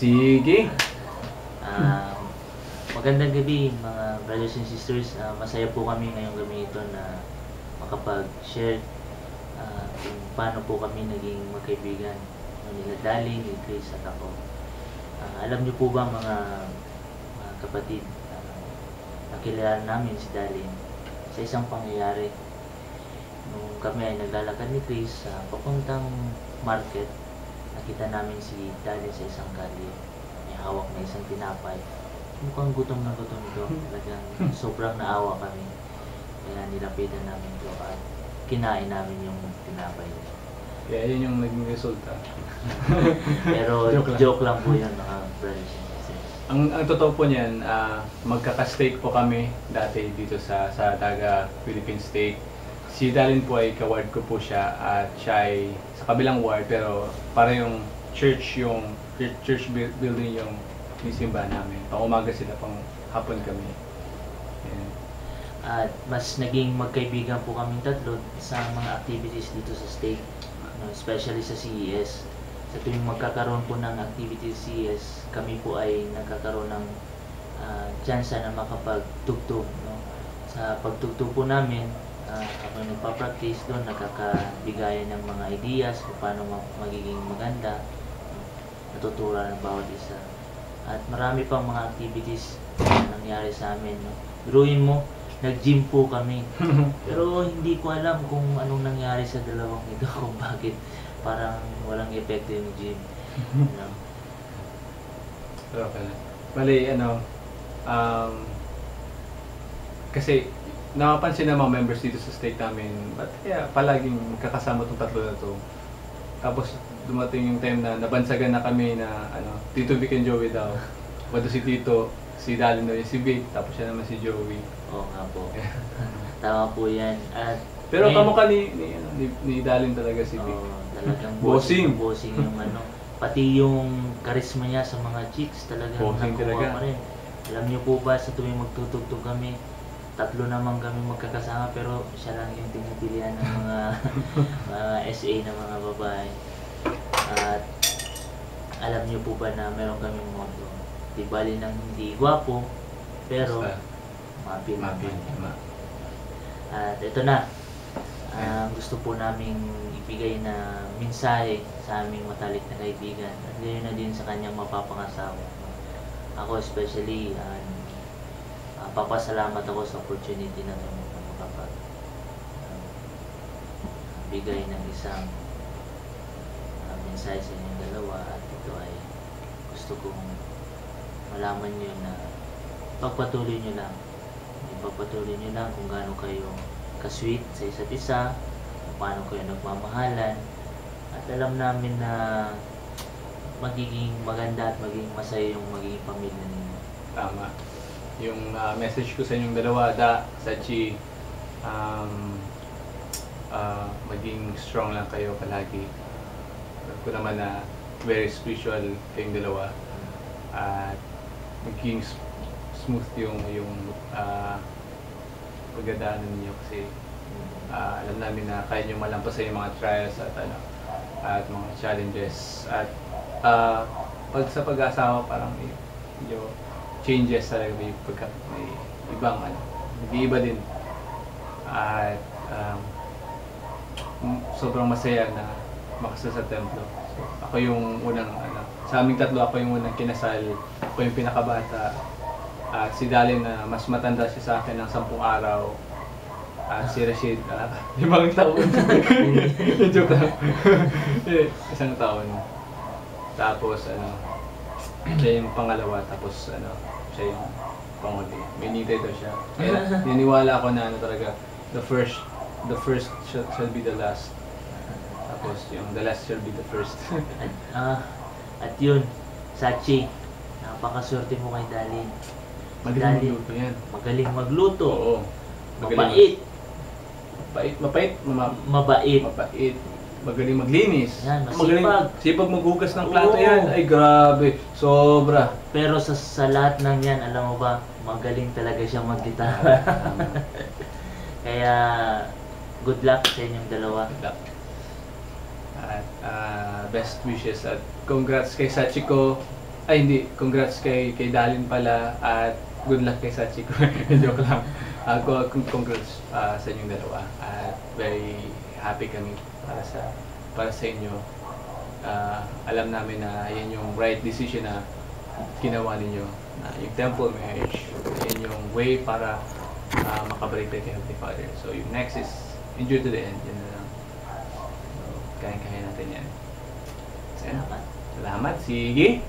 Sige. Magandang gabi mga brothers and sisters. Masaya po kami ngayong gabi ito na makapag-share kung paano po kami naging magkaibigan nila Dalin, ni Chris at ako. Alam niyo po ba mga kapatid, nakilala namin si Dalin sa isang pangyayari. Nung kami ay naglalakad ni Chris sa papuntang market, nakita namin si Dalin sa isang kalye. May hawak na isang tinapay. Mukhang gutom na gutom ito. Talagang sobrang naawa kami. Kaya nilapitan namin ito at kinain namin yung tinapay. Kaya yun yung naging resulta. Pero joke lang po yun, mga brothers and sisters. Ang totoo po niyan, magkaka-steak po kami dati dito sa Daga Philippine Steak. Si Dalin po ay ka-ward ko po siya at siya ay sa kabilang ward pero para yung church building yung simbahan namin. Pang-umaga sila, pang-hapon kami. Yan. At mas naging magkaibigan po kami tatlo sa mga activities dito sa stake, especially sa CES. Sa tuwing magkakaroon po ng activities sa CES, kami po ay nagkakaroon ng chance na makapagtugtog. No? Sa pagtugtog po namin, ako nagpa-practice doon, nakakabigayan ng mga ideas kung paano magiging maganda, natutura ng bawat isa. At marami pang mga activities na nangyari sa amin. No? Biruin mo, nag-gym po kami. Pero hindi ko alam kung anong nangyari sa dalawang ito, kung bakit parang walang epekto yung gym. No? Okay. Bali, kasi napapansin ng mga members dito sa stake namin, ba't kaya palaging kakasama itong tatlo na to? Tapos dumating yung time na nabansagan na kami na Tito Vic and Joey daw. Wado si Tito, si Dalin daw yung si Vic, tapos siya naman si Joey. Oo nga po. Tama po yan. At pero kamukha ni Dalin talaga si Vic. Talagang bossing. Bossing yung pati yung charisma niya sa mga chicks talagang bossing nakuha pa rin. Alam niyo po ba sa tuwing magtutugtog kami, tatlo naman kami magkakasama pero siya lang yung tinipilian ng mga SA na mga babae. At alam niyo po ba na meron kaming motto, di bali nang hindi gwapo pero mapil. At ito na, gusto po naming ibigay na mensahe sa aming matalik na kaibigan at gayon na din sa kanyang mapapangasawa. Ako especially, papasalamat ako sa opportunity na ito na makapag-bigay ng isang mensahe sa inyong dalawa at ito ay gusto kong malaman nyo na pagpatuloy nyo lang kung gaano kayo ka-sweet sa isa't isa, kung paano kayo nagmamahalan at alam namin na magiging maganda at magiging masaya yung magiging pamilya ninyo. Tama. Yung message ko sa inyong dalawa, Sachi, maging strong lang kayo palagi. Alam ko naman na very spiritual kayong dalawa at maging smooth yung pagdadaanan ninyo kasi alam namin na kaya nyo malampasan yung mga trials at mga challenges at pag sa pag-asawa parang medyo changes talaga may ibang nag-iiba din at sobrang masaya na makasal sa templo. So, ako yung unang sa aming tatlo ako yung unang kinasal, ako yung pinakabata at si Dalin na mas matanda siya sa akin ng 10 araw at si Rashid 5 taon. Joke lang. 1 taon. Tapos siya yung pangalawa tapos siya yung panghuli. May nitay daw siya. Kaya niniwala ako na talaga the first shall be the last. Tapos yung the last shall be the first. At yun, Sachi, napakaswerte mo kay Dalin. Magaling magluto yan. Magaling magluto. Oo. Mabait. Mabait. Magaling maglinis. Yan, magaling sipag maghugas ng plato yan. Ay grabe, sobra. Pero sa lahat ng yan, alam mo ba, magaling talaga siya mag-gitara. Kaya good luck sa inyong dalawa. Good luck. At best wishes at congrats kay Sachiko Ay, hindi. Congrats kay Dalin pala at good luck kay Sachiko. Joke lang. Congrats sa inyong dalawa. At very happy kami para sa inyo. Alam namin na yan yung right decision na ginawa ninyo. Na yung temple marriage, yan yung way para makabalik tayo kay Heavenly Father. So yung next is endure to the end. Yan na lang. So, kaya natin yan. Salamat. Salamat. Sige.